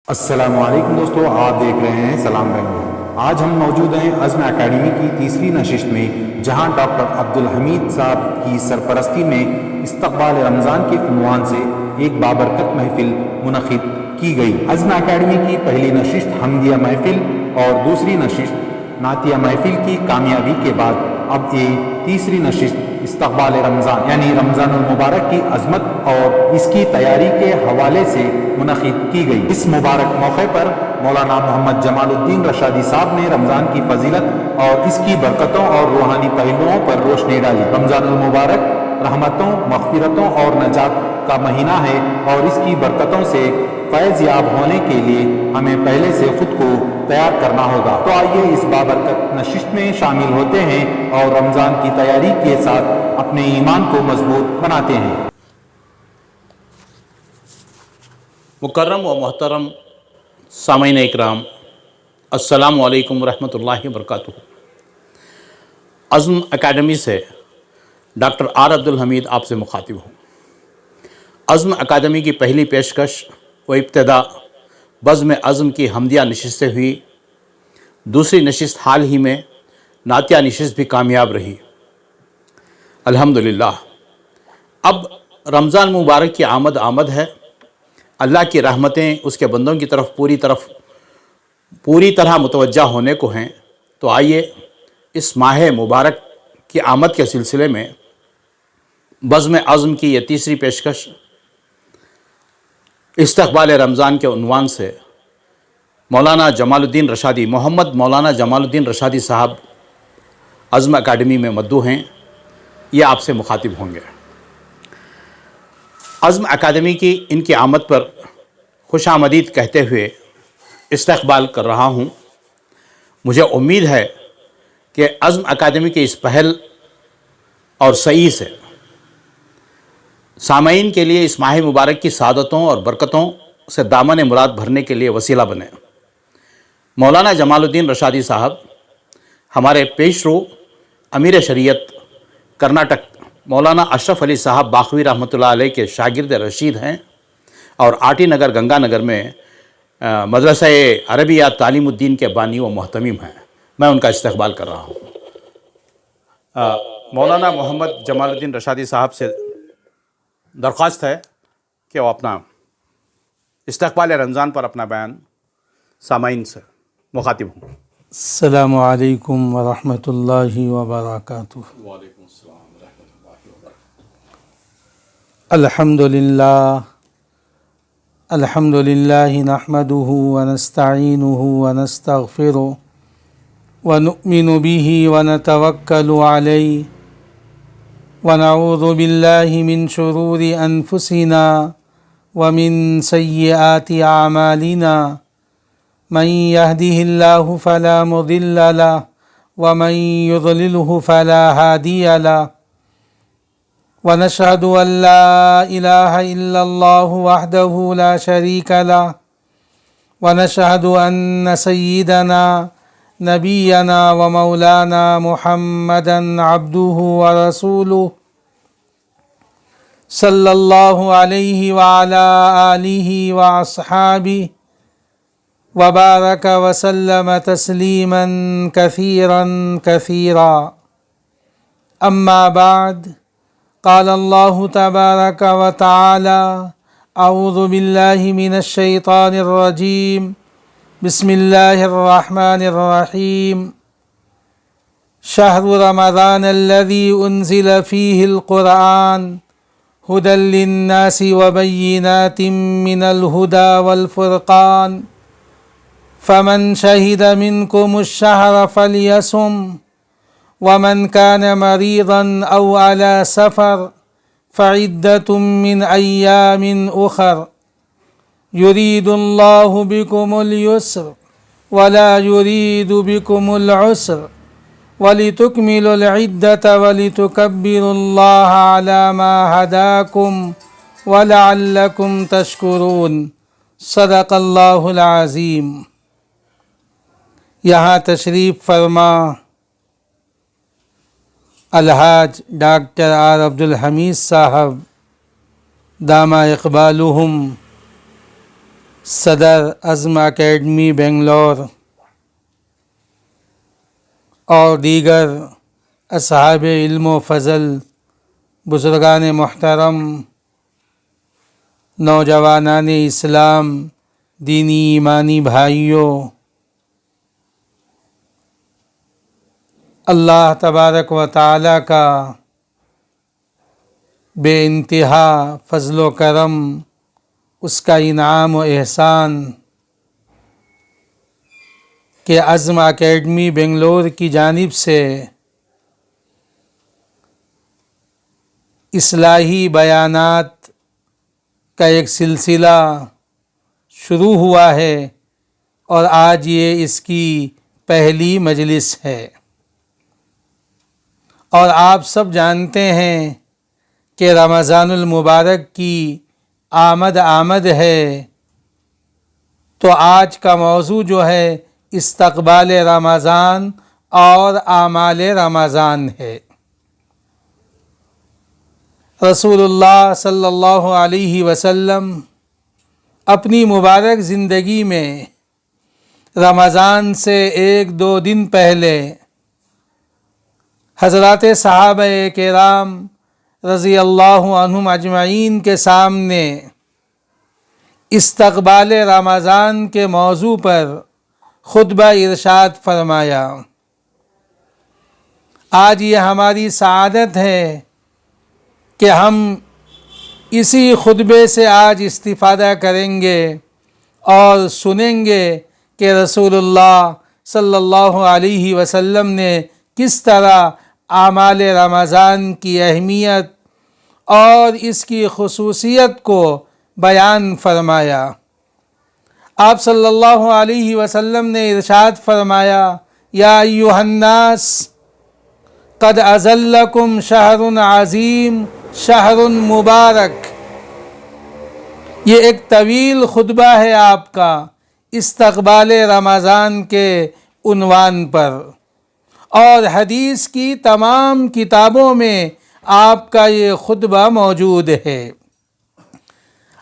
السلام علیکم دوستو، آپ دیکھ رہے ہیں سلام رنگ۔ آج ہم موجود ہیں عزم اکیڈمی کی تیسری نشست میں، جہاں ڈاکٹر عبدالحمید صاحب کی سرپرستی میں استقبال رمضان کے عنوان سے ایک بابرکت محفل منعقد کی گئی۔ عزم اکیڈمی کی پہلی نشست حمدیہ محفل اور دوسری نشست نعتیہ محفل کی کامیابی کے بعد اب یہ تیسری نشست استقبال رمضان یعنی رمضان المبارک کی عظمت اور اس کی تیاری کے حوالے سے منعقد کی گئی۔ اس مبارک موقع پر مولانا محمد جمال الدین رشادی صاحب نے رمضان کی فضیلت اور اس کی برکتوں اور روحانی پہلوؤں پر روشنی ڈالی۔ رمضان المبارک رحمتوں، مغفرتوں اور نجات کا مہینہ ہے، اور اس کی برکتوں سے فیض یاب ہونے کے لیے ہمیں پہلے سے خود کو تیار کرنا ہوگا۔ تو آئیے اس بابرکت نشست میں شامل ہوتے ہیں اور رمضان کی تیاری کے ساتھ اپنے ایمان کو مضبوط بناتے ہیں۔ مکرم و محترم سامعین اکرام، السلام علیکم ورحمۃ اللہ وبرکاتہ۔ عزم اکیڈمی سے ڈاکٹر آر عبدالحمید آپ سے مخاطب ہوں۔ عزم اکیڈمی کی پہلی پیشکش و ابتدا بزم عزم کی حمدیہ نشست سے ہوئی۔ دوسری نشست حال ہی میں نعتیہ نشست بھی کامیاب رہی، الحمدللہ۔ اب رمضان مبارک کی آمد ہے۔ اللہ کی رحمتیں اس کے بندوں کی طرف پوری طرح متوجہ ہونے کو ہیں۔ تو آئیے اس ماہ مبارک کی آمد کے سلسلے میں بزم عزم کی یہ تیسری پیشکش استقبال رمضان کے عنوان سے مولانا جمال الدین رشادی محمد مولانا جمال الدین رشادی صاحب عزم اکیڈمی میں مدعو ہیں، یہ آپ سے مخاطب ہوں گے۔ عزم اکیڈمی کی ان کی آمد پر خوش آمدید کہتے ہوئے استقبال کر رہا ہوں۔ مجھے امید ہے کہ عزم اکیڈمی کی اس پہل اور سعی سے سامعین کے لیے اس ماہ مبارک کی سعادتوں اور برکتوں سے دامن مراد بھرنے کے لیے وسیلہ بنے۔ مولانا جمال الدین رشادی صاحب ہمارے پیش رو امیر شریعت کرناٹک مولانا اشرف علی صاحب باخوی رحمۃ اللہ علیہ کے شاگرد رشید ہیں، اور آٹی نگر گنگا نگر میں مدرسہ عربیہ تعلیم الدین کے بانی و محتمم ہیں۔ میں ان کا استقبال کر رہا ہوں۔ مولانا محمد جمال الدین رشادی صاحب سے درخواست ہے کہ وہ اپنا استقبال رمضان پر اپنا بیان سامعین سے مخاطب ہوں۔ السلام علیکم ورحمۃ اللہ وبرکاتہ۔ وعلیکم السلام ورحمۃ اللہ وبرکاتہ۔ الحمد للہ نحمده ونستعینه ونستغفره ونؤمن به ونتوکل علیہ ونعوذ باللہ من شرور انفسنا ومن سیئات اعمالنا، من يهده الله فلا مضل له ومن يضلله فلا هادي له، ونشهد أن لا إله إلا الله وحده لا شريك له، ونشهد أن سيدنا نبينا ومولانا محمدا عبده ورسوله صلى الله عليه وعلى آله وأصحابه وبارك وسلم تسليما كثيرا كثيرا، أما بعد، قال الله تبارك وتعالى: أعوذ بالله من الشيطان الرجيم، بسم الله الرحمن الرحيم، شهر رمضان الذي أنزل فيه القرآن هدى للناس وبينات من الهدى والفرقان، فمن شهد منكم الشهر فليصم، ومن كان مريضا أو على سفر فعدة من أيام أخر، يريد الله بكم اليسر ولا يريد بكم العسر، ولتكملوا العدة ولتكبروا الله على ما هداكم ولعلكم تشكرون، صدق الله العظيم۔ یہاں تشریف فرما الحاج ڈاکٹر آر عبدالحمید صاحب دامہ اقبالہم صدر عزم اکیڈمی بنگلور اور دیگر اصحاب علم و فضل، بزرگان محترم، نوجوانان اسلام، دینی ایمانی بھائیوں، اللہ تبارک و تعالی کا بے انتہا فضل و کرم، اس کا انعام و احسان کہ عزم اکیڈمی بنگلور کی جانب سے اصلاحی بیانات کا ایک سلسلہ شروع ہوا ہے اور آج یہ اس کی پہلی مجلس ہے، اور آپ سب جانتے ہیں کہ رمضان المبارک کی آمد ہے، تو آج کا موضوع جو ہے استقبال رمضان اور اعمال رمضان ہے۔ رسول اللہ صلی اللہ علیہ وسلم اپنی مبارک زندگی میں رمضان سے 1-2 دن پہلے حضرات صحابہ کرام رضی اللہ عنہم اجمعین کے سامنے استقبال رمضان کے موضوع پر خطبہ ارشاد فرمایا۔ آج یہ ہماری سعادت ہے کہ ہم اسی خطبے سے آج استفادہ کریں گے اور سنیں گے کہ رسول اللہ صلی اللہ علیہ وسلم نے کس طرح اعمال رمضان کی اہمیت اور اس کی خصوصیت کو بیان فرمایا۔ آپ صلی اللہ علیہ وسلم نے ارشاد فرمایا، یا ایھا الناس قد اظلکم شہر عظیم شہر مبارک۔ یہ ایک طویل خطبہ ہے آپ کا استقبال رمضان کے عنوان پر، اور حدیث کی تمام کتابوں میں آپ کا یہ خطبہ موجود ہے۔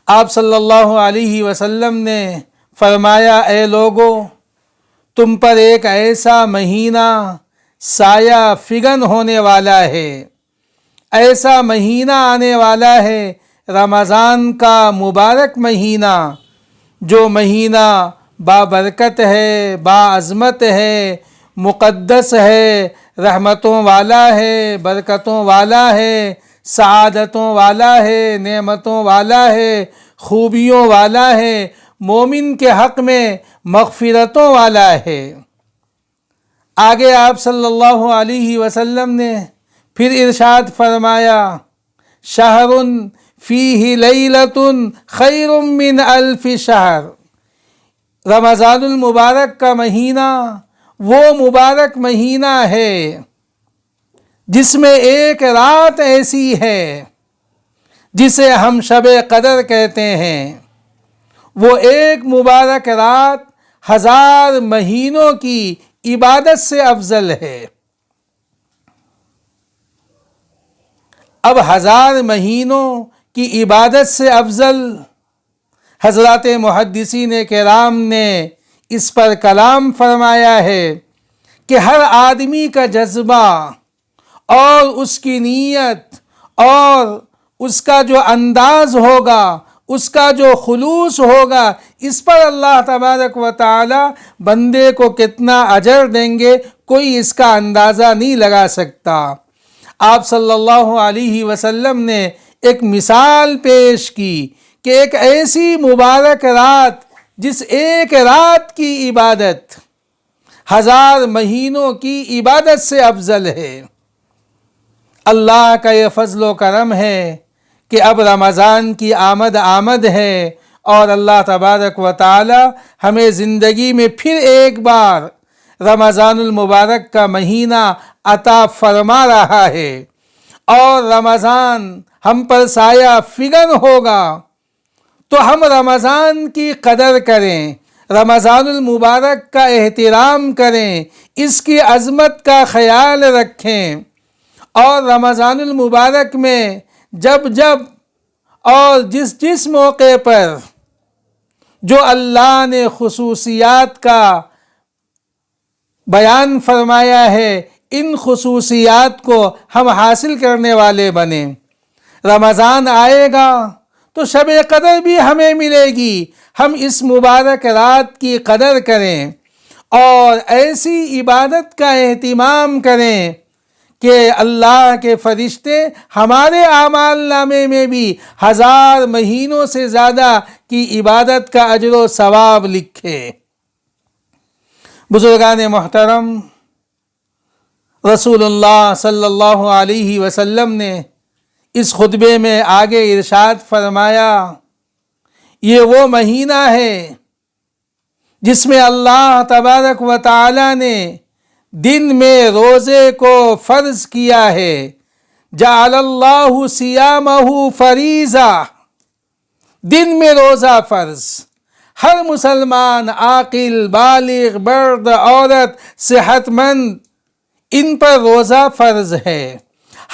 آپ صلی اللہ علیہ وسلم نے فرمایا، اے لوگو، تم پر ایک ایسا مہینہ سایہ فگن ہونے والا ہے، ایسا مہینہ آنے والا ہے، رمضان کا مبارک مہینہ، جو مہینہ بابرکت ہے، باعظمت ہے، مقدس ہے، رحمتوں والا ہے، برکتوں والا ہے، سعادتوں والا ہے، نعمتوں والا ہے، خوبیوں والا ہے، مومن کے حق میں مغفرتوں والا ہے۔ آگے آپ صلی اللہ علیہ وسلم نے پھر ارشاد فرمایا، شہر فیہ لیلۃ خیر من الف شہر۔ رمضان المبارک کا مہینہ وہ مبارک مہینہ ہے جس میں ایک رات ایسی ہے جسے ہم شب قدر کہتے ہیں، وہ ایک مبارک رات 1000 مہینوں کی عبادت سے افضل ہے۔ اب 1000 مہینوں کی عبادت سے افضل حضرات محدثین کرام نے اس پر کلام فرمایا ہے کہ ہر آدمی کا جذبہ اور اس کی نیت اور اس کا جو انداز ہوگا، اس کا جو خلوص ہوگا، اس پر اللہ تبارک و تعالی بندے کو کتنا اجر دیں گے، کوئی اس کا اندازہ نہیں لگا سکتا۔ آپ صلی اللہ علیہ وسلم نے ایک مثال پیش کی کہ ایک ایسی مبارک رات جس ایک رات کی عبادت 1000 مہینوں کی عبادت سے افضل ہے۔ اللہ کا یہ فضل و کرم ہے کہ اب رمضان کی آمد ہے، اور اللہ تبارک و تعالی ہمیں زندگی میں پھر ایک بار رمضان المبارک کا مہینہ عطا فرما رہا ہے، اور رمضان ہم پر سایہ فگن ہوگا، تو ہم رمضان کی قدر کریں، رمضان المبارک کا احترام کریں، اس کی عظمت کا خیال رکھیں، اور رمضان المبارک میں جب اور جس موقع پر جو اللہ نے خصوصیات کا بیان فرمایا ہے، ان خصوصیات کو ہم حاصل کرنے والے بنیں۔ رمضان آئے گا تو شب قدر بھی ہمیں ملے گی، ہم اس مبارک رات کی قدر کریں اور ایسی عبادت کا اہتمام کریں کہ اللہ کے فرشتے ہمارے اعمال نامے میں بھی 1000 مہینوں سے زیادہ کی عبادت کا اجر و ثواب لکھے۔ بزرگان محترم، رسول اللہ صلی اللہ علیہ وسلم نے اس خطبے میں آگے ارشاد فرمایا، یہ وہ مہینہ ہے جس میں اللہ تبارک و تعالی نے دن میں روزے کو فرض کیا ہے۔ جعل اللہ صیامہ فریضہ، دن میں روزہ فرض۔ ہر مسلمان عاقل، بالغ، مرد، عورت، صحت مند، ان پر روزہ فرض ہے۔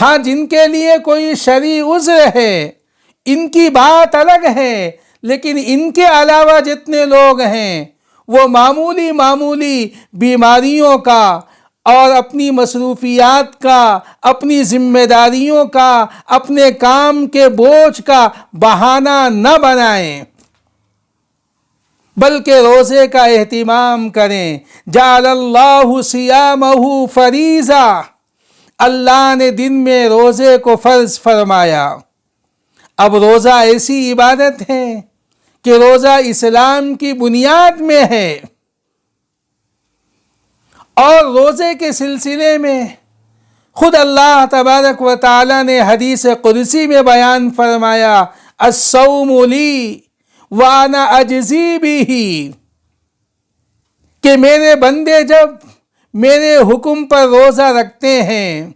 ہاں، جن کے لیے کوئی شرعی عذر ہے ان کی بات الگ ہے، لیکن ان کے علاوہ جتنے لوگ ہیں وہ معمولی بیماریوں کا اور اپنی مصروفیات کا، اپنی ذمہ داریوں کا، اپنے کام کے بوجھ کا بہانہ نہ بنائیں، بلکہ روزے کا اہتمام کریں۔ جعل اللہ صیامہ فریضہ، اللہ نے دن میں روزے کو فرض فرمایا۔ اب روزہ ایسی عبادت ہے کہ روزہ اسلام کی بنیاد میں ہے، اور روزے کے سلسلے میں خود اللہ تبارک و تعالی نے حدیث قدسی میں بیان فرمایا، الصوم لی وانا اجزی بہ، کہ میرے بندے جب میرے حکم پر روزہ رکھتے ہیں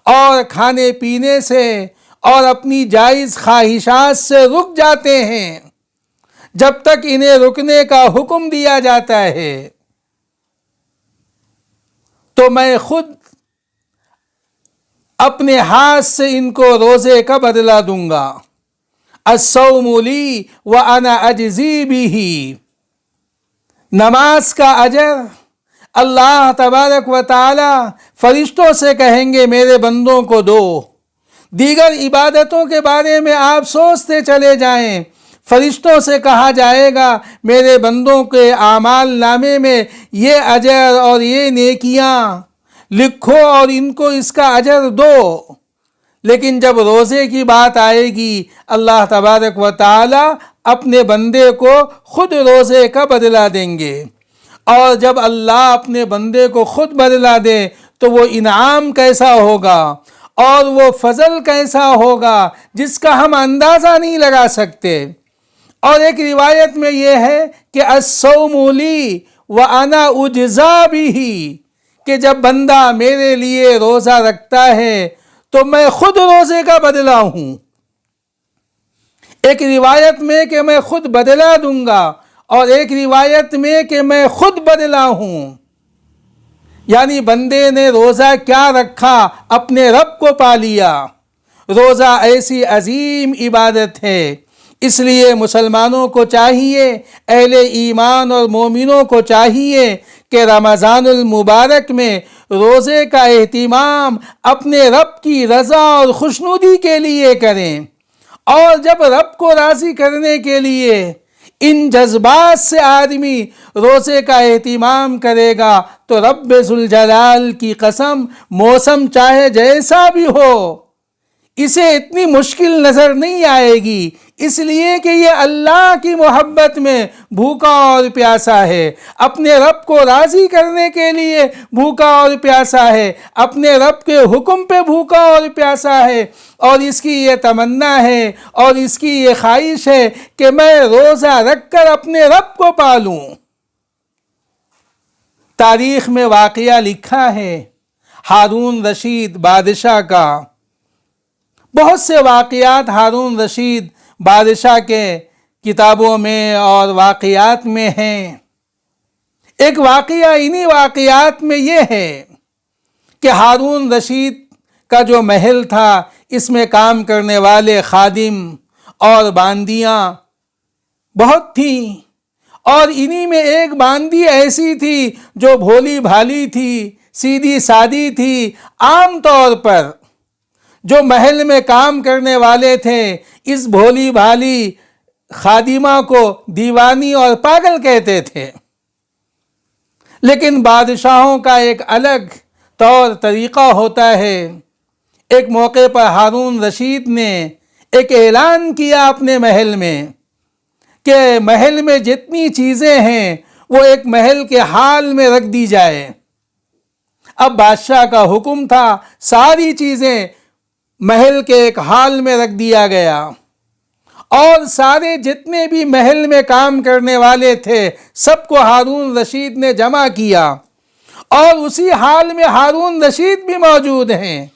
اور کھانے پینے سے اور اپنی جائز خواہشات سے رک جاتے ہیں، جب تک انہیں رکنے کا حکم دیا جاتا ہے تو میں خود اپنے ہاتھ سے ان کو روزے کا بدلہ دوں گا۔ الصوم لی وانا اجزی بہ، نماز کا اجر اللہ تبارک و تعالی فرشتوں سے کہیں گے میرے بندوں کو دو۔ دیگر عبادتوں کے بارے میں آپ سوچتے چلے جائیں، فرشتوں سے کہا جائے گا میرے بندوں کے اعمال نامے میں یہ اجر اور یہ نیکیاں لکھو اور ان کو اس کا اجر دو۔ لیکن جب روزے کی بات آئے گی، اللہ تبارک و تعالی اپنے بندے کو خود روزے کا بدلہ دیں گے، اور جب اللہ اپنے بندے کو خود بدلہ دے تو وہ انعام کیسا ہوگا اور وہ فضل کیسا ہوگا جس کا ہم اندازہ نہیں لگا سکتے۔ اور ایک روایت میں یہ ہے کہ الصوم لی وانا اجزا بہ، کہ جب بندہ میرے لیے روزہ رکھتا ہے تو میں خود روزے کا بدلہ ہوں۔ ایک روایت میں کہ میں خود بدلہ دوں گا، اور ایک روایت میں کہ میں خود بدلہ ہوں۔ یعنی بندے نے روزہ کیا رکھا؟ اپنے رب کو پا لیا۔ روزہ ایسی عظیم عبادت ہے، اس لیے مسلمانوں کو چاہیے، اہل ایمان اور مومنوں کو چاہیے کہ رمضان المبارک میں روزے کا اہتمام اپنے رب کی رضا اور خوشنودی کے لیے کریں، اور جب رب کو راضی کرنے کے لیے ان جذبات سے آدمی روزے کا اہتمام کرے گا تو رب ذوالجلال کی قسم، موسم چاہے جیسا بھی ہو اسے اتنی مشکل نظر نہیں آئے گی، اس لیے کہ یہ اللہ کی محبت میں بھوکا اور پیاسا ہے، اپنے رب کو راضی کرنے کے لیے بھوکا اور پیاسا ہے، اپنے رب کے حکم پہ بھوکا اور پیاسا ہے، اور اس کی یہ تمنا ہے اور اس کی یہ خواہش ہے کہ میں روزہ رکھ کر اپنے رب کو پالوں۔ تاریخ میں واقعہ لکھا ہے ہارون رشید بادشاہ کا، بہت سے واقعات ہارون رشید بادشاہ کے کتابوں میں اور واقعات میں ہیں۔ ایک واقعہ انہی واقعات میں یہ ہے کہ ہارون رشید کا جو محل تھا اس میں کام کرنے والے خادم اور باندیاں بہت تھیں، اور انہی میں ایک باندی ایسی تھی جو بھولی بھالی تھی، سیدھی سادی تھی۔ عام طور پر جو محل میں کام کرنے والے تھے اس بھولی بھالی خادمہ کو دیوانی اور پاگل کہتے تھے، لیکن بادشاہوں کا ایک الگ طور طریقہ ہوتا ہے۔ ایک موقع پر ہارون رشید نے ایک اعلان کیا اپنے محل میں کہ محل میں جتنی چیزیں ہیں وہ ایک محل کے حال میں رکھ دی جائے۔ اب بادشاہ کا حکم تھا، ساری چیزیں محل کے ایک حال میں رکھ دیا گیا، اور سارے جتنے بھی محل میں کام کرنے والے تھے سب کو ہارون رشید نے جمع کیا، اور اسی حال میں ہارون رشید بھی موجود ہیں۔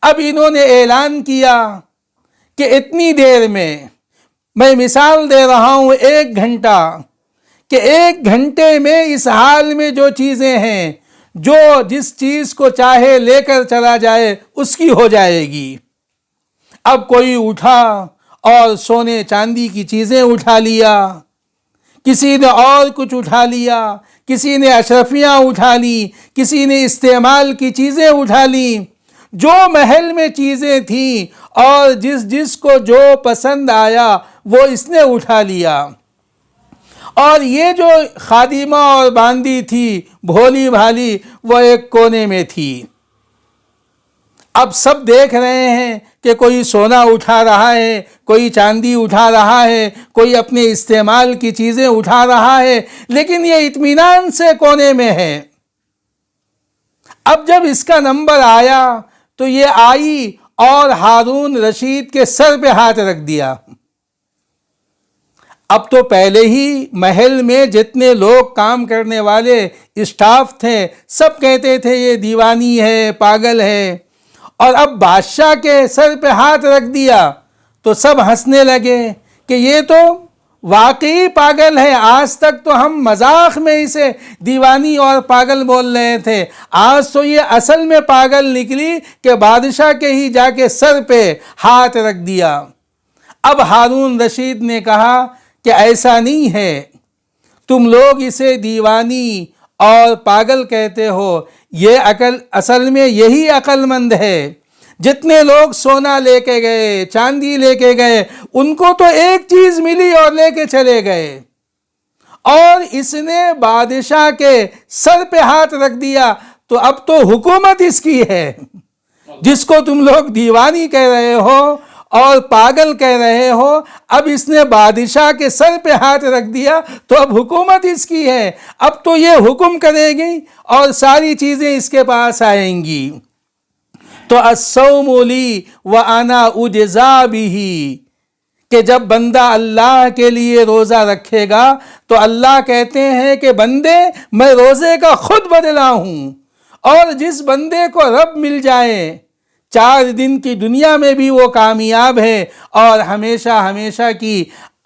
اب انہوں نے اعلان کیا کہ اتنی دیر میں مثال دے رہا ہوں 1 گھنٹہ، کہ 1 گھنٹے میں اس حال میں جو چیزیں ہیں، جو جس چیز کو چاہے لے کر چلا جائے اس کی ہو جائے گی۔ اب کوئی اٹھا اور سونے چاندی کی چیزیں اٹھا لیا، کسی نے اور کچھ اٹھا لیا، کسی نے اشرفیاں اٹھا لی، کسی نے استعمال کی چیزیں اٹھا لی۔ جو محل میں چیزیں تھیں اور جس کو جو پسند آیا وہ اس نے اٹھا لیا، اور یہ جو خادمہ اور باندی تھی بھولی بھالی وہ ایک کونے میں تھی۔ اب سب دیکھ رہے ہیں کہ کوئی سونا اٹھا رہا ہے، کوئی چاندی اٹھا رہا ہے، کوئی اپنے استعمال کی چیزیں اٹھا رہا ہے، لیکن یہ اطمینان سے کونے میں ہے۔ اب جب اس کا نمبر آیا تو یہ آئی اور ہارون رشید کے سر پہ ہاتھ رکھ دیا۔ اب تو پہلے ہی محل میں جتنے لوگ کام کرنے والے اسٹاف تھے سب کہتے تھے یہ دیوانی ہے، پاگل ہے، اور اب بادشاہ کے سر پہ ہاتھ رکھ دیا تو سب ہنسنے لگے کہ یہ تو واقعی پاگل ہے۔ آج تک تو ہم مذاق میں اسے دیوانی اور پاگل بول رہے تھے، آج تو یہ اصل میں پاگل نکلی کہ بادشاہ کے ہی جا کے سر پہ ہاتھ رکھ دیا۔ اب ہارون رشید نے کہا کہ ایسا نہیں ہے، تم لوگ اسے دیوانی اور پاگل کہتے ہو، یہ اصل میں یہی عقل مند ہے۔ جتنے لوگ سونا لے کے گئے، چاندی لے کے گئے، ان کو تو ایک چیز ملی اور لے کے چلے گئے، اور اس نے بادشاہ کے سر پہ ہاتھ رکھ دیا تو اب تو حکومت اس کی ہے۔ جس کو تم لوگ دیوانی کہہ رہے ہو اور پاگل کہہ رہے ہو، اب اس نے بادشاہ کے سر پہ ہاتھ رکھ دیا تو اب حکومت اس کی ہے، اب تو یہ حکم کرے گی اور ساری چیزیں اس کے پاس آئیں گی۔ تو الصوم لی وانا اجزا بہ، کہ جب بندہ اللہ کے لیے روزہ رکھے گا تو اللہ کہتے ہیں کہ بندے میں روزے کا خود بدلہ ہوں، اور جس بندے کو رب مل جائے 4 دن کی دنیا میں بھی وہ کامیاب ہے، اور ہمیشہ ہمیشہ کی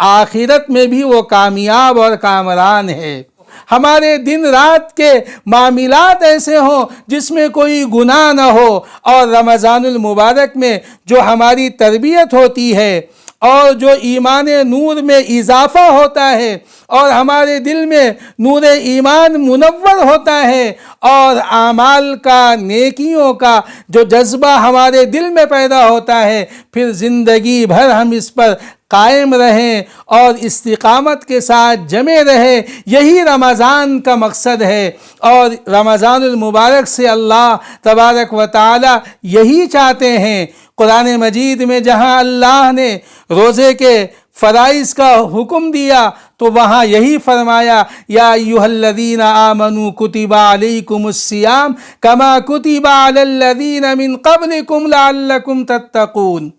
آخرت میں بھی وہ کامیاب اور کامران ہے۔ ہمارے دن رات کے معاملات ایسے ہوں جس میں کوئی گناہ نہ ہو، اور رمضان المبارک میں جو ہماری تربیت ہوتی ہے اور جو ایمان نور میں اضافہ ہوتا ہے اور ہمارے دل میں نور ایمان منور ہوتا ہے، اور اعمال کا، نیکیوں کا جو جذبہ ہمارے دل میں پیدا ہوتا ہے، پھر زندگی بھر ہم اس پر قائم رہیں اور استقامت کے ساتھ جمے رہیں، یہی رمضان کا مقصد ہے۔ اور رمضان المبارک سے اللہ تبارک و تعالی یہی چاہتے ہیں۔ قرآن مجید میں جہاں اللہ نے روزے کے فرائض کا حکم دیا تو وہاں یہی فرمایا، یا ایھا الذین آمنوا کتب علیکم الصیام کما کتب علی الذین من قبلکم لعلکم تتقون،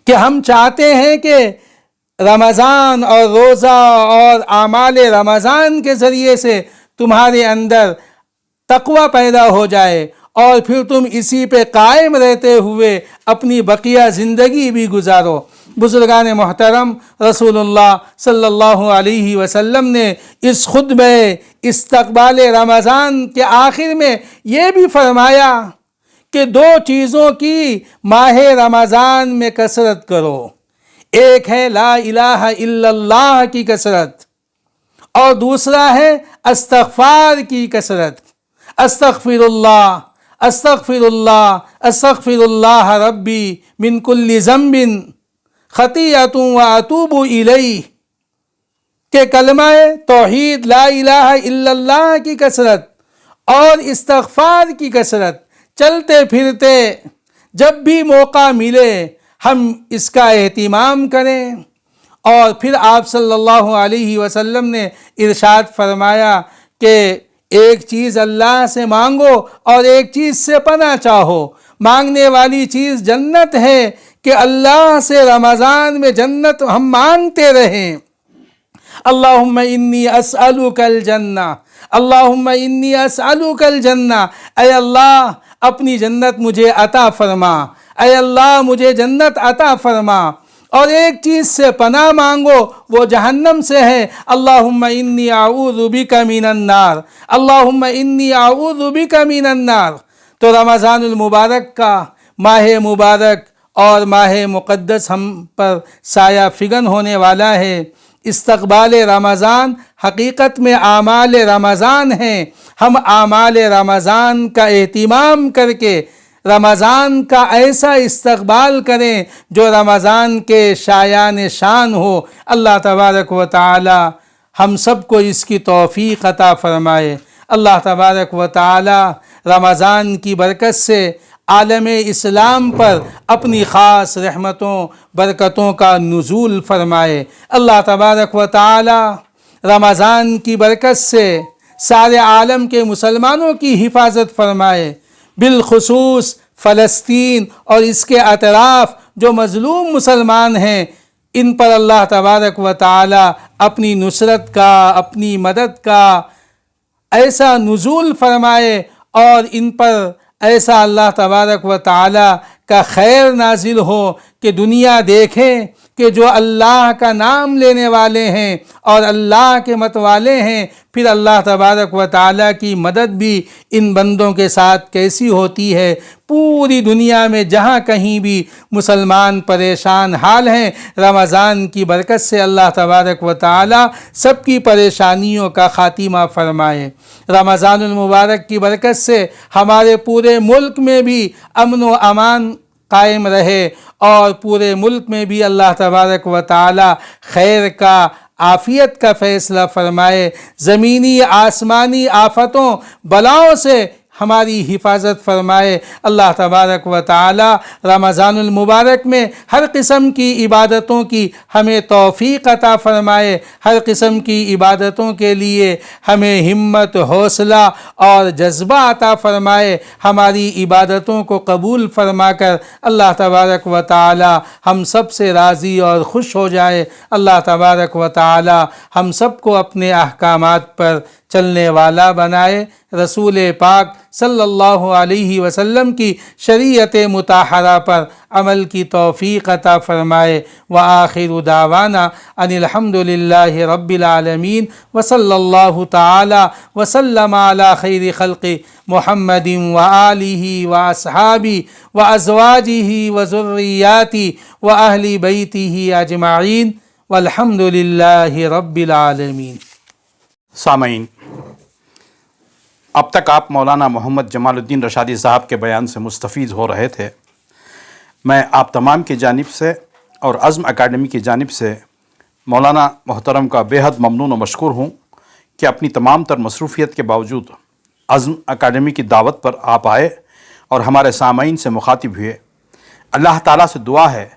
کہ ہم چاہتے ہیں کہ رمضان اور روزہ اور اعمال رمضان کے ذریعے سے تمہارے اندر تقوی پیدا ہو جائے، اور پھر تم اسی پہ قائم رہتے ہوئے اپنی بقیہ زندگی بھی گزارو۔ بزرگان محترم، رسول اللہ صلی اللہ علیہ وسلم نے اس خطبہ استقبال رمضان کے آخر میں یہ بھی فرمایا کہ 2 چیزوں کی ماہ رمضان میں کثرت کرو، ایک ہے لا الہ الا اللہ کی کثرت، اور دوسرا ہے استغفار کی کثرت، استغفر اللہ استغفر اللہ استغفر اللہ ربی من کل ذنب خطیئۃ واتوب الیہ، کہ کلمہ توحید لا الہ الا اللہ کی کثرت اور استغفار کی کثرت، چلتے پھرتے جب بھی موقع ملے ہم اس کا اہتمام کریں۔ اور پھر آپ صلی اللہ علیہ وسلم نے ارشاد فرمایا کہ ایک چیز اللہ سے مانگو اور ایک چیز سے پناہ چاہو۔ مانگنے والی چیز جنت ہے کہ اللہ سے رمضان میں جنت ہم مانگتے رہیں۔ اللہم انی اسألک الجنہ، اللہم انی اسألک الجنہ، اے اللہ اپنی جنت مجھے عطا فرما، اے اللہ مجھے جنت عطا فرما۔ اور ایک چیز سے پناہ مانگو، وہ جہنم سے ہے، اللہم انی اعوذ بک من النار، اللہم انی اعوذ بک من النار۔ تو رمضان المبارک کا ماہ مبارک اور ماہ مقدس ہم پر سایہ فگن ہونے والا ہے۔ استقبال رمضان حقیقت میں اعمال رمضان ہیں۔ ہم اعمال رمضان کا اہتمام کر کے رمضان کا ایسا استقبال کریں جو رمضان کے شایان شان ہو۔ اللہ تبارک و تعالی ہم سب کو اس کی توفیق عطا فرمائے۔ اللہ تبارک و تعالی رمضان کی برکت سے عالم اسلام پر اپنی خاص رحمتوں برکتوں کا نزول فرمائے۔ اللہ تبارک و تعالی رمضان کی برکت سے سارے عالم کے مسلمانوں کی حفاظت فرمائے، بالخصوص فلسطین اور اس کے اطراف جو مظلوم مسلمان ہیں، ان پر اللہ تبارک و تعالی اپنی نصرت کا، اپنی مدد کا ایسا نزول فرمائے اور ان پر ایسا اللہ تبارک و تعالی کا خیر نازل ہو کہ دنیا دیکھے کہ جو اللہ کا نام لینے والے ہیں اور اللہ کے متوالے ہیں، پھر اللہ تبارک و تعالی کی مدد بھی ان بندوں کے ساتھ کیسی ہوتی ہے۔ پوری دنیا میں جہاں کہیں بھی مسلمان پریشان حال ہیں، رمضان کی برکت سے اللہ تبارک و تعالی سب کی پریشانیوں کا خاتمہ فرمائے۔ رمضان المبارک کی برکت سے ہمارے پورے ملک میں بھی امن و امان قائم رہے اور پورے ملک میں بھی اللہ تبارک و تعالی خیر کا، عافیت کا فیصلہ فرمائے، زمینی آسمانی آفتوں بلاؤں سے ہماری حفاظت فرمائے۔ اللہ تبارک و تعالی رمضان المبارک میں ہر قسم کی عبادتوں کی ہمیں توفیق عطا فرمائے، ہر قسم کی عبادتوں کے لیے ہمیں ہمت، حوصلہ اور جذبہ عطا فرمائے۔ ہماری عبادتوں کو قبول فرما کر اللہ تبارک و تعالی ہم سب سے راضی اور خوش ہو جائے۔ اللہ تبارک و تعالی ہم سب کو اپنے احکامات پر چلنے والا بنائے، رسول پاک صلی اللہ علیہ وسلم کی شریعت مطہرہ پر عمل کی توفیق عطا فرمائے۔ وآخر دعوانا ان الحمد للہ رب العالمین، وصلی اللہ تعالی وسلم علی خیر خلق محمد وآلہ واصحابہ وازواجہ وذریاتہ واہل بیتہ اجمعین، والحمد للہ رب العالمین۔ سامعین، اب تک آپ مولانا محمد جمال الدین رشادی صاحب کے بیان سے مستفید ہو رہے تھے۔ میں آپ تمام کی جانب سے اور عزم اکیڈمی کی جانب سے مولانا محترم کا بے حد ممنون و مشکور ہوں کہ اپنی تمام تر مصروفیت کے باوجود عزم اکیڈمی کی دعوت پر آپ آئے اور ہمارے سامعین سے مخاطب ہوئے۔ اللہ تعالیٰ سے دعا ہے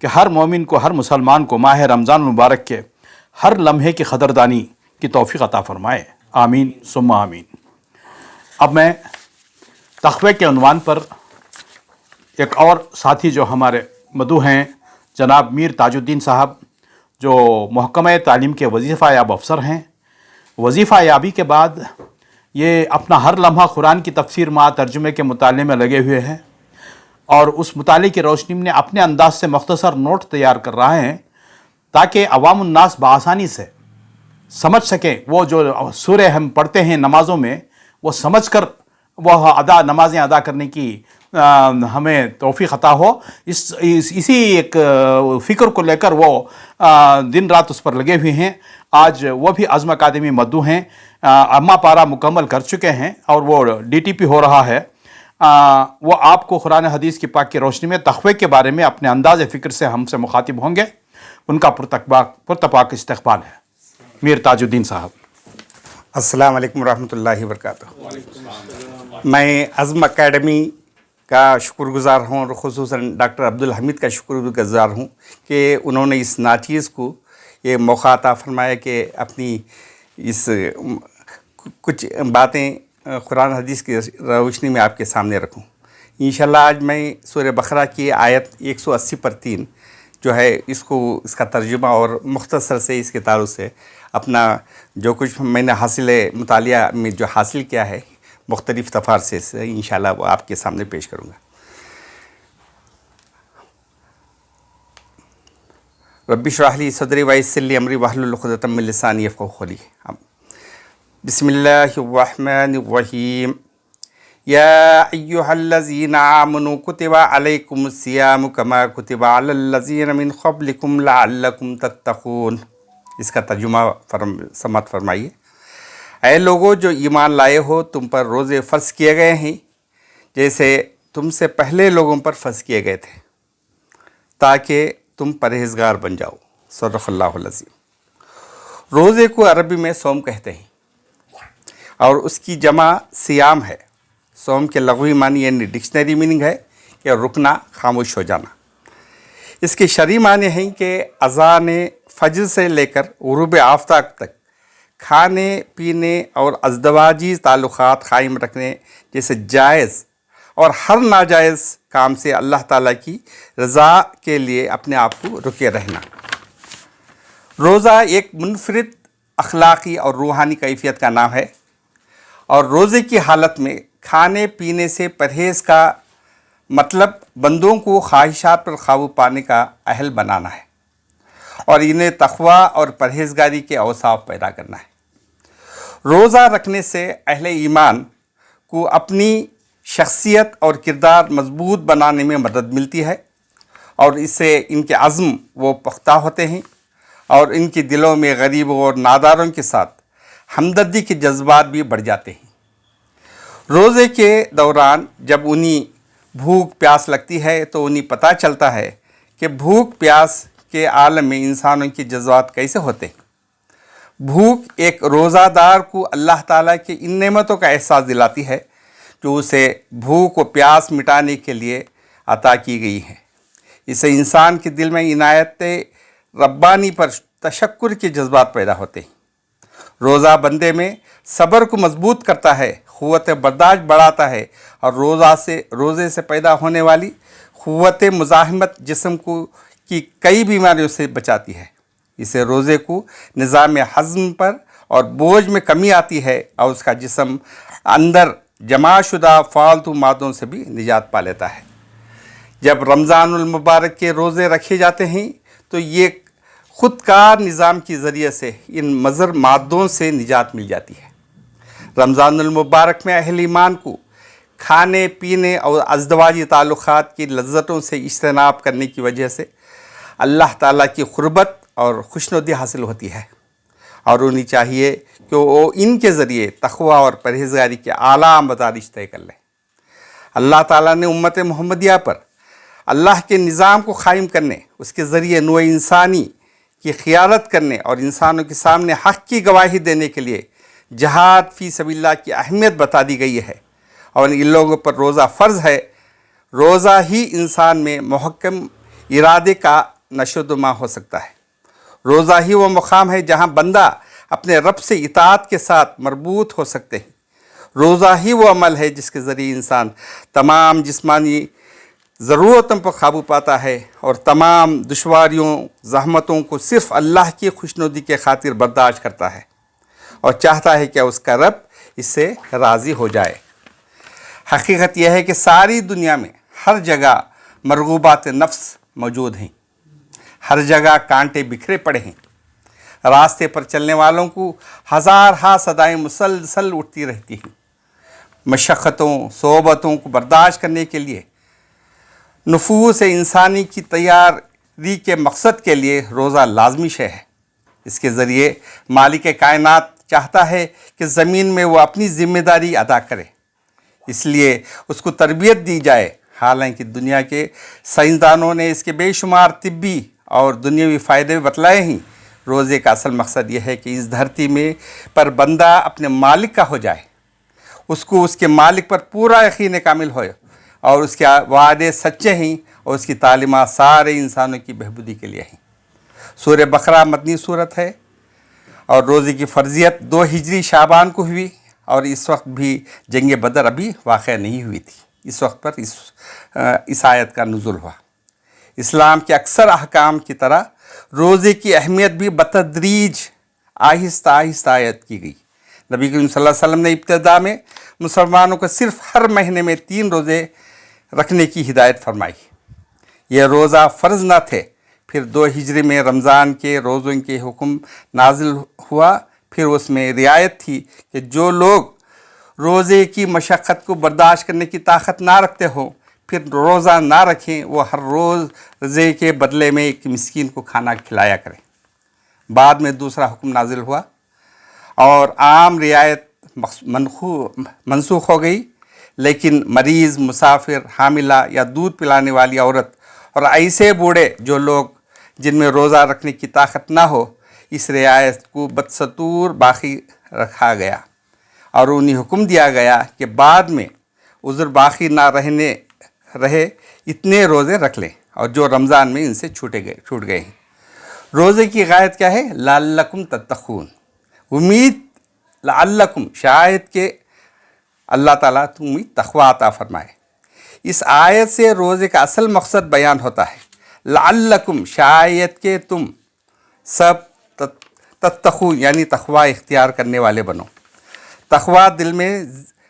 کہ ہر مومن کو، ہر مسلمان کو ماہ رمضان المبارک کے ہر لمحے کی قدردانی کی توفیق عطا فرمائے۔ آمین ثم آمین۔ اب میں تقوی کے عنوان پر ایک اور ساتھی جو ہمارے مدعو ہیں، جناب میر تاج الدین صاحب، جو محکمہ تعلیم کے وظیفہ یاب افسر ہیں، وظیفہ یابی کے بعد یہ اپنا ہر لمحہ قرآن کی تفسیر مع ترجمے کے مطالعے میں لگے ہوئے ہیں اور اس مطالعے کی روشنی میں اپنے انداز سے مختصر نوٹ تیار کر رہے ہیں تاکہ عوام الناس بآسانی سے سمجھ سکیں۔ وہ جو سورہ ہم پڑھتے ہیں نمازوں میں، وہ سمجھ کر وہ نمازیں ادا کرنے کی ہمیں توفیق عطا ہو. اسی ایک فکر کو لے کر وہ دن رات اس پر لگے ہوئے ہیں. آج وہ بھی عزم اکیڈمی مدعو ہیں, اما پارا مکمل کر چکے ہیں اور وہ DTP ہو رہا ہے. وہ آپ کو قرآن حدیث کی پاک کی روشنی میں تقوی کے بارے میں اپنے انداز فکر سے ہم سے مخاطب ہوں گے. ان کا پرتپاک استقبال ہے. میر تاج الدین صاحب. السلام علیکم ورحمۃ اللہ وبرکاتہ. میں عزم اکیڈمی کا شکر گزار ہوں اور خصوصاً ڈاکٹر عبدالحمید کا شکر گزار ہوں کہ انہوں نے اس ناچیز کو یہ موقع عطا فرمایا کہ اپنی اس کچھ باتیں قرآن حدیث کی روشنی میں آپ کے سامنے رکھوں. انشاءاللہ آج میں سورہ بقرہ کی آیت 180/3 جو ہے اس کا ترجمہ اور مختصر سے اس کے تعلق سے اپنا جو کچھ میں نے مطالعہ میں جو حاصل کیا ہے مختلف تفاسیر سے انشاءاللہ وہ آپ کے سامنے پیش کروں گا. رب اشرح لی صدری ویسر لی امری واحلل عقدۃ من لسانی یفقہوا قولی. بسم اللہ الرحمن الرحیم. یا ایہا الذین آمنوا کتب علیکم الصیام کما کتب علی الذین من قبلکم لعلکم تتقون. اس کا ترجمہ سماعت فرمائیے. اے لوگو جو ایمان لائے ہو, تم پر روزے فرض کیے گئے ہیں جیسے تم سے پہلے لوگوں پر فرض کیے گئے تھے تاکہ تم پرہیزگار بن جاؤ. صدق اللہ العظیم. روزے کو عربی میں صوم کہتے ہیں اور اس کی جمع صیام ہے. صوم کے لغوی معنی یعنی ڈکشنری میننگ ہے کہ رکنا, خاموش ہو جانا. اس کے شرعی معنی ہیں کہ اذان فجر سے لے کر غروب آفتاب تک کھانے پینے اور ازدواجی تعلقات قائم رکھنے جیسے جائز اور ہر ناجائز کام سے اللہ تعالیٰ کی رضا کے لیے اپنے آپ کو رکے رہنا. روزہ ایک منفرد اخلاقی اور روحانی کیفیت کا نام ہے اور روزے کی حالت میں کھانے پینے سے پرہیز کا مطلب بندوں کو خواہشات پر قابو پانے کا اہل بنانا ہے اور انہیں تقوی اور پرہیزگاری کے اوصاف پیدا کرنا ہے. روزہ رکھنے سے اہل ایمان کو اپنی شخصیت اور کردار مضبوط بنانے میں مدد ملتی ہے اور اس سے ان کے عزم وہ پختہ ہوتے ہیں اور ان کے دلوں میں غریبوں اور ناداروں کے ساتھ ہمدردی کے جذبات بھی بڑھ جاتے ہیں. روزے کے دوران جب انہیں بھوک پیاس لگتی ہے تو انہیں پتہ چلتا ہے کہ بھوک پیاس کے عالم میں انسانوں کے جذبات کیسے ہوتے ہیں. بھوک ایک روزہ دار کو اللہ تعالیٰ کی ان نعمتوں کا احساس دلاتی ہے جو اسے بھوک و پیاس مٹانے کے لیے عطا کی گئی ہے. اس سے انسان کے دل میں عنایت ربانی پر تشکر کے جذبات پیدا ہوتے ہیں. روزہ بندے میں صبر کو مضبوط کرتا ہے, قوت برداشت بڑھاتا ہے اور روزے سے پیدا ہونے والی قوت مزاحمت جسم کو کی کئی بیماریوں سے بچاتی ہے. اسے روزے کو نظام ہضم پر اور بوجھ میں کمی آتی ہے اور اس کا جسم اندر جمع شدہ فالتو مادوں سے بھی نجات پا لیتا ہے. جب رمضان المبارک کے روزے رکھے جاتے ہیں تو یہ خود کار نظام کے ذریعے سے ان مضر مادوں سے نجات مل جاتی ہے. رمضان المبارک میں اہل ایمان کو کھانے پینے اور ازدواجی تعلقات کی لذتوں سے اجتناب کرنے کی وجہ سے اللہ تعالیٰ کی قربت اور خوشنودی حاصل ہوتی ہے اور انہیں چاہیے کہ وہ ان کے ذریعے تقوی اور پرہیزگاری کے اعلیٰ مدارج طے کر لیں. اللہ تعالیٰ نے امت محمدیہ پر اللہ کے نظام کو قائم کرنے, اس کے ذریعے نوع انسانی کی قیادت کرنے اور انسانوں کے سامنے حق کی گواہی دینے کے لیے جہاد فی سبیل اللہ کی اہمیت بتا دی گئی ہے اور ان لوگوں پر روزہ فرض ہے. روزہ ہی انسان میں محکم ارادے کا نشو و نما ہو سکتا ہے. روزہ ہی وہ مقام ہے جہاں بندہ اپنے رب سے اطاعت کے ساتھ مربوط ہو سکتے ہیں. روزہ ہی وہ عمل ہے جس کے ذریعے انسان تمام جسمانی ضرورتوں پر قابو پاتا ہے اور تمام دشواریوں زحمتوں کو صرف اللہ کی خوشنودی کے خاطر برداشت کرتا ہے اور چاہتا ہے کہ اس کا رب اس سے راضی ہو جائے. حقیقت یہ ہے کہ ساری دنیا میں ہر جگہ مرغوبات نفس موجود ہیں, ہر جگہ کانٹے بکھرے پڑے ہیں. راستے پر چلنے والوں کو ہزارہا صدائیں مسلسل اٹھتی رہتی ہیں. مشقتوں صعوبتوں کو برداشت کرنے کے لیے نفوس انسانی کی تیاری کے مقصد کے لیے روزہ لازمی شے ہے۔ اس کے ذریعے مالک کائنات چاہتا ہے کہ زمین میں وہ اپنی ذمہ داری ادا کرے، اس لیے اس کو تربیت دی جائے۔ حالانکہ دنیا کے سائنسدانوں نے اس کے بے شمار طبی اور دنیاوی فائدے بتلائے ہیں، روزے کا اصل مقصد یہ ہے کہ اس دھرتی میں پر بندہ اپنے مالک کا ہو جائے، اس کو اس کے مالک پر پورا یقین کامل ہو، اور اس کے وعدے سچے ہیں اور اس کی تعلیمات سارے انسانوں کی بہبودی کے لیے ہیں۔ سورہ بقرہ مدنی صورت ہے اور روزے کی فرضیت 2 ہجری شعبان کو ہوئی، اور اس وقت بھی جنگ بدر ابھی واقع نہیں ہوئی تھی۔ اس وقت پر اس آیت کا نزول ہوا۔ اسلام کے اکثر احکام کی طرح روزے کی اہمیت بھی بتدریج آہستہ آہستہ عائد کی گئی۔ نبی کریم صلی اللہ علیہ وسلم نے ابتدا میں مسلمانوں کو صرف ہر مہینے میں 3 روزے رکھنے کی ہدایت فرمائی۔ یہ روزہ فرض نہ تھے۔ پھر 2 ہجری میں رمضان کے روزوں کے حکم نازل ہوا۔ پھر اس میں رعایت تھی کہ جو لوگ روزے کی مشقت کو برداشت کرنے کی طاقت نہ رکھتے ہوں پھر روزہ نہ رکھیں، وہ ہر روز روزے کے بدلے میں ایک مسکین کو کھانا کھلایا کریں۔ بعد میں دوسرا حکم نازل ہوا اور عام رعایت منسوخ ہو گئی، لیکن مریض، مسافر، حاملہ یا دودھ پلانے والی عورت اور ایسے بوڑھے جو لوگ جن میں روزہ رکھنے کی طاقت نہ ہو، اس رعایت کو بدستور باقی رکھا گیا، اور انہیں حکم دیا گیا کہ بعد میں عذر باقی نہ رہے اتنے روزے رکھ لیں، اور جو رمضان میں ان سے چھوٹ گئے ہیں۔ روزے کی غایت کیا ہے؟ لعلکم تتقون، امید، لعلکم، شاید کہ اللہ تعالیٰ تمہیں تقوی عطا فرمائے۔ اس آیت سے روزے کا اصل مقصد بیان ہوتا ہے۔ لعلکم، شاید کہ تم سب تتقون یعنی تقوی اختیار کرنے والے بنو۔ تقوی دل میں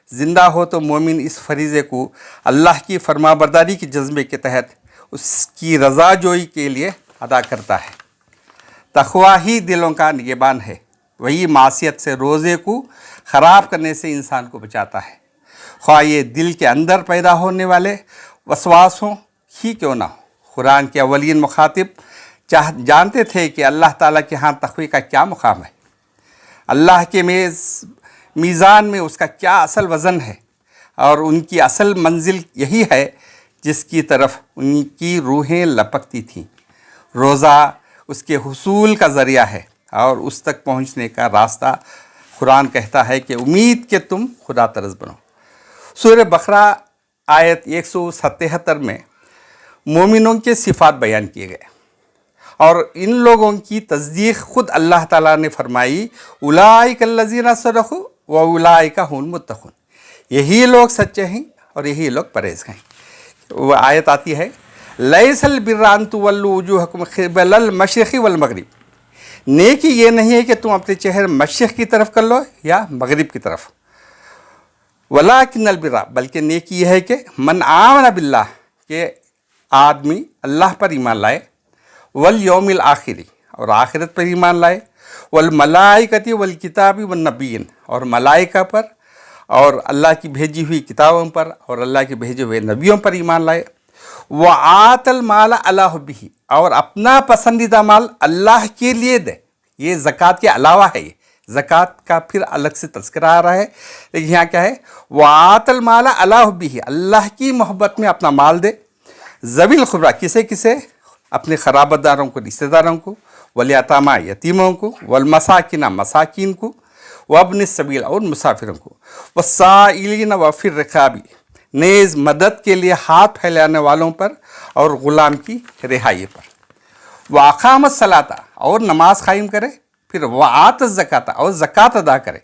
زندہ ہو تو مومن اس فریضے کو اللہ کی فرما برداری کے جذبے کے تحت اس کی رضا جوئی کے لیے ادا کرتا ہے۔ تقوی ہی دلوں کا نگہبان ہے، وہی معصیت سے روزے کو خراب کرنے سے انسان کو بچاتا ہے، خواہ یہ دل کے اندر پیدا ہونے والے وسواسوں ہی کیوں نہ ہو۔ قرآن کے اولین مخاطب جانتے تھے کہ اللہ تعالیٰ کے ہاں تقوی کا کیا مقام ہے، اللہ کے میزان میں اس کا کیا اصل وزن ہے، اور ان کی اصل منزل یہی ہے جس کی طرف ان کی روحیں لپکتی تھیں۔ روزہ اس کے حصول کا ذریعہ ہے اور اس تک پہنچنے کا راستہ۔ قرآن کہتا ہے کہ امید کہ تم خدا ترس بنو۔ سورہ بقرہ آیت 177 میں مومنوں کے صفات بیان کیے گئے، اور ان لوگوں کی تصدیق خود اللہ تعالیٰ نے فرمائی، اولئک الذین صدقوا واولئک هم المتقون، یہی لوگ سچے ہیں اور یہی لوگ پرہیزگار ہیں۔ وہ آیت آتی ہے، لیس البر ان تولوا وجوہکم قبل المشرق والمغرب، نیکی یہ نہیں ہے کہ تم اپنے چہرے مشرق کی طرف کر لو یا مغرب کی طرف، ولکن البر، بلکہ نیکی یہ ہے کہ من آمن باللہ، کہ آدمی اللہ پر ایمان لائے، والیوم الآخری، اور آخرت پر ایمان لائے، والملائکۃ والکتاب والنبیین، اور ملائکہ پر اور اللہ کی بھیجی ہوئی کتابوں پر اور اللہ کے بھیجے ہوئے نبیوں پر ایمان لائے، وآت المال علی حبہ، اور اپنا پسندیدہ مال اللہ کے لیے دے۔ یہ زکوٰۃ کے علاوہ ہے، یہ زکوٰۃ کا پھر الگ سے تذکرہ آ رہا ہے، لیکن یہاں کیا ہے؟ وآت المال علی حبہ، اللہ کی محبت میں اپنا مال دے، ذوی القربیٰ، کسے اپنے قرابت داروں کو، رشتہ داروں کو، والیتامیٰ، یتیموں کو، والمساکین، مساکین کو، وابن السبیل، اور مسافروں کو، والسائلین وفی الرقاب، نیز مدد کے لیے ہاتھ پھیلانے والوں پر اور غلام کی رہائی پر، واقام الصلاۃ، اور نماز قائم کرے، پھر وآت الزکاۃ، اور زکوٰۃ ادا کرے،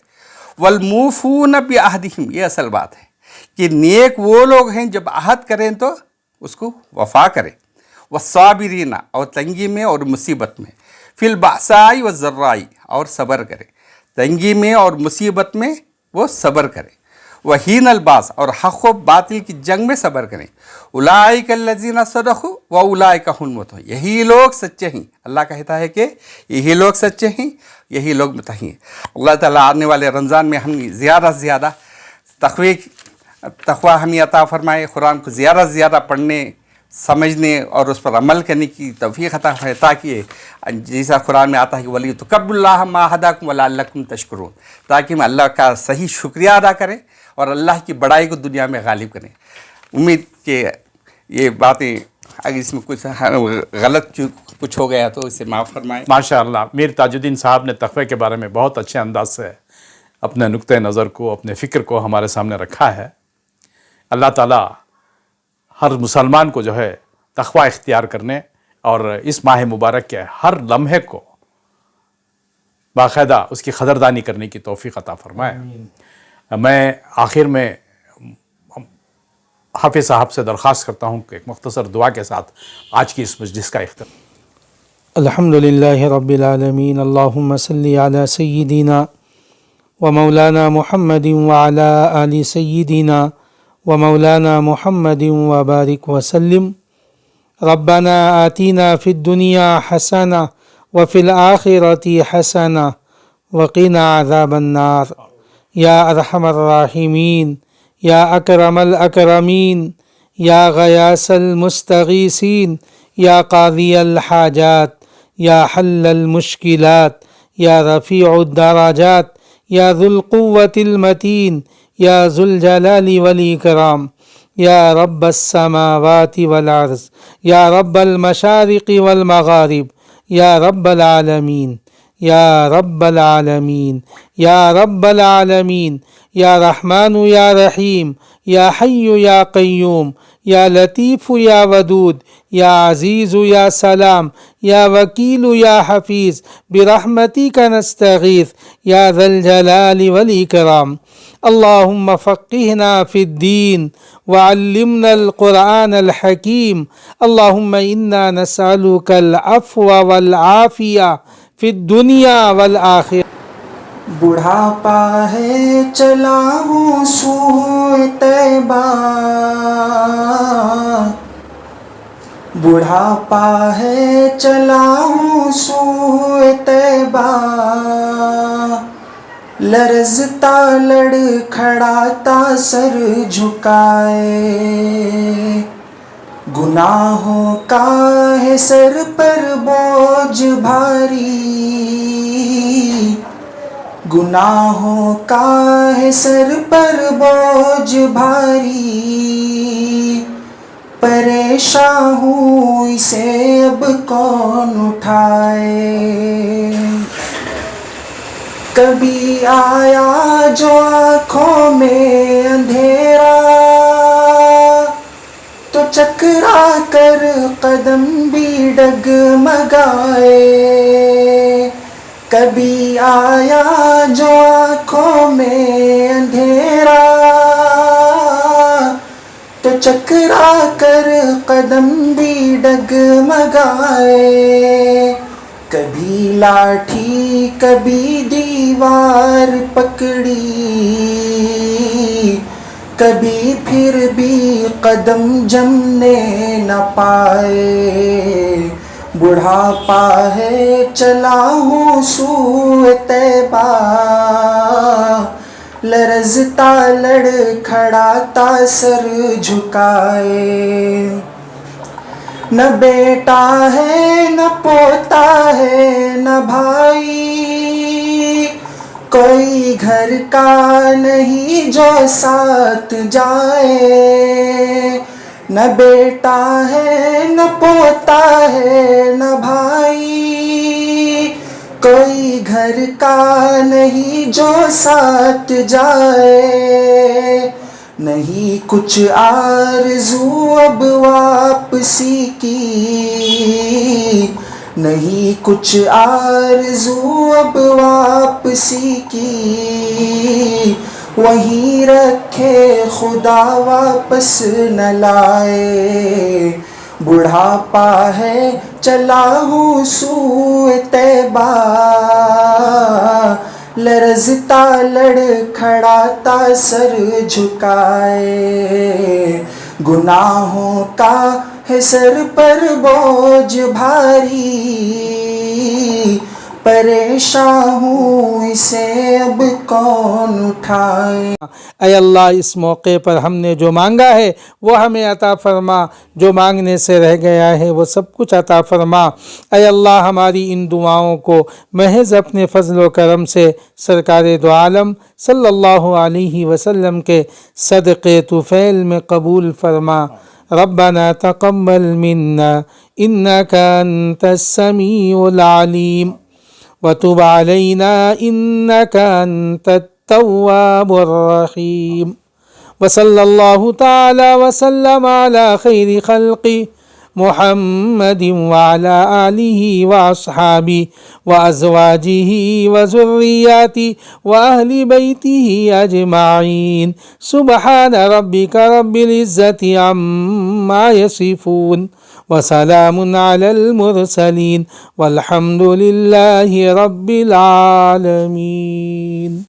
والموفون بعہدہم، یہ اصل بات ہے کہ نیک وہ لوگ ہیں جب عہد کریں تو اس کو وفا کرے، والصابرین، اور تنگی میں اور مصیبت میں، فی البأساء والضراء، اور صبر کرے، تنگی میں اور مصیبت میں وہ صبر کرے، وحین الباس، اور حق و باطل کی جنگ میں صبر کریں، اولئک الذین صدقوا واولئک هم المتقون، یہی لوگ سچے ہیں۔ اللہ کہتا ہے کہ یہی لوگ سچے ہیں، یہی لوگ متقی ہیں۔ اللہ تعالیٰ آنے والے رمضان میں ہم زیادہ سے زیادہ تقوی تقوی ہمیں عطا فرمائے، قرآن کو زیادہ سے زیادہ پڑھنے، سمجھنے اور اس پر عمل کرنے کی توفیق عطا ہے، تاکہ جیسا قرآن میں آتا ہے کہ ولی تکبر اللہ ما ہداکم ولعلکم تشکرون، تاکہ ہم اللہ کا صحیح شکریہ ادا کریں اور اللہ کی بڑائی کو دنیا میں غالب کریں۔ امید کہ یہ باتیں اگر اس میں کچھ غلط کچھ ہو گیا تو اسے معاف فرمائیں۔ ماشاء اللہ، میر تاج الدین صاحب نے تقوی کے بارے میں بہت اچھے انداز سے اپنے نقطۂ نظر کو، اپنے فکر کو ہمارے سامنے رکھا ہے۔ اللہ تعالیٰ ہر مسلمان کو جو ہے تقوی اختیار کرنے اور اس ماہ مبارک کے ہر لمحے کو باقاعدہ اس کی قدردانی کرنے کی توفیق عطا فرمائے۔ میں آخر میں حافظ صاحب سے درخواست کرتا ہوں کہ ایک مختصر دعا کے ساتھ آج کی اس مجلس کا اختتام۔ الحمد للہ رب العالمین، اللہم صلی علی سیدنا و مولانا محمد وعلی آل سیدنا و مولانا محمد وبارک وسلم۔ ربنا آتینا فی الدنیا حسنہ وفی الآخرۃ حسنہ وقنا عذاب النار۔ یا ارحم الراحمین، یا اکرم الاکرمین، یا غیاث المستغیثین، یا قاضی الحاجات، یا حل المشکلات، یا رفیع الدرجات، یا ذو القوة المتین، یا ذو الجلال والاکرام، یا رب السماوات والارض، یا رب المشارق والمغارب، یا رب العالمین، یا رب العالمین، یا رب العالمین، یا رحمان یا رحیم، یا حی یا قیوم، یا لطیف یا ودود، یا عزیز یا سلام، یا وکیل یا حفیظ، برحمتک نستغیث یا ذا الجلال والاکرام۔ اللہم فقہنا فی الدین وعلمنا القرآن الحکیم۔ اللہم انا نسألک العفو والعافیہ فی الدنیا والآخرہ۔ بڑھاپا ہے چلا ہوں سوئے طیبہ، بڑھاپا ہے چلا ہوں سوئے طیبہ، لرزتا لڑکھڑاتا سر جھکائے، گناہوں کا ہے سر پر بوجھ بھاری، گناہوں کا ہے سر پر بوجھ بھاری، پریشان ہوں اسے اب کون اٹھائے۔ کبھی آیا جو آنکھوں میں اندھیرا، تو چکرا کر قدم بھی ڈگمگائے۔ کبھی آیا جو آنکھوں میں اندھیرا، تو چکرا کر قدم بھی ڈگمگائے۔ کبھی لاٹھی کبھی دیوار پکڑی، کبھی پھر بھی قدم جمنے نہ پائے۔ بڑھاپا ہے چلا ہوں سوئے طیبہ، لرزتا لڑکھڑاتا سر جھکائے۔ نہ بیٹا ہے نہ پوتا ہے نہ بھائی، کوئی گھر کا نہیں جو ساتھ جائے۔ نہ بیٹا ہے نہ پوتا ہے نہ بھائی، کوئی گھر کا نہیں جو ساتھ جائے۔ نہیں کچھ آرزو اب واپسی کی، نہیں کچھ آرزو اب واپسی کی، وہیں رکھے خدا واپس نہ لائے۔ بڑھاپا ہے چلا ہوں سوئے طیبہ، لرزتا لڑکھڑاتا سر جھکائے۔ گناہوں کا ہے سر پر بوجھ بھاری، پریشان ہوں اسے اب کون اٹھائے. اے اللہ اس موقع پر ہم نے جو مانگا ہے وہ ہمیں عطا فرما، جو مانگنے سے رہ گیا ہے وہ سب کچھ عطا فرما. اے اللہ ہماری ان دعاؤں کو محض اپنے فضل و کرم سے سرکار دو عالم صلی اللہ علیہ وسلم کے صدقے طفیل میں قبول فرما. ربنا تقبل منا انك انت السميع العليم وتب علينا انك انت التواب الرحيم. وصلى الله تعالى وسلم على خير خلقه محمد وعلى آله وأصحابه وأزواجه وذرياته وأهل بيته أجمعين. سبحان ربك رب العزة عما يصفون وسلام على المرسلين والحمد لله رب العالمين.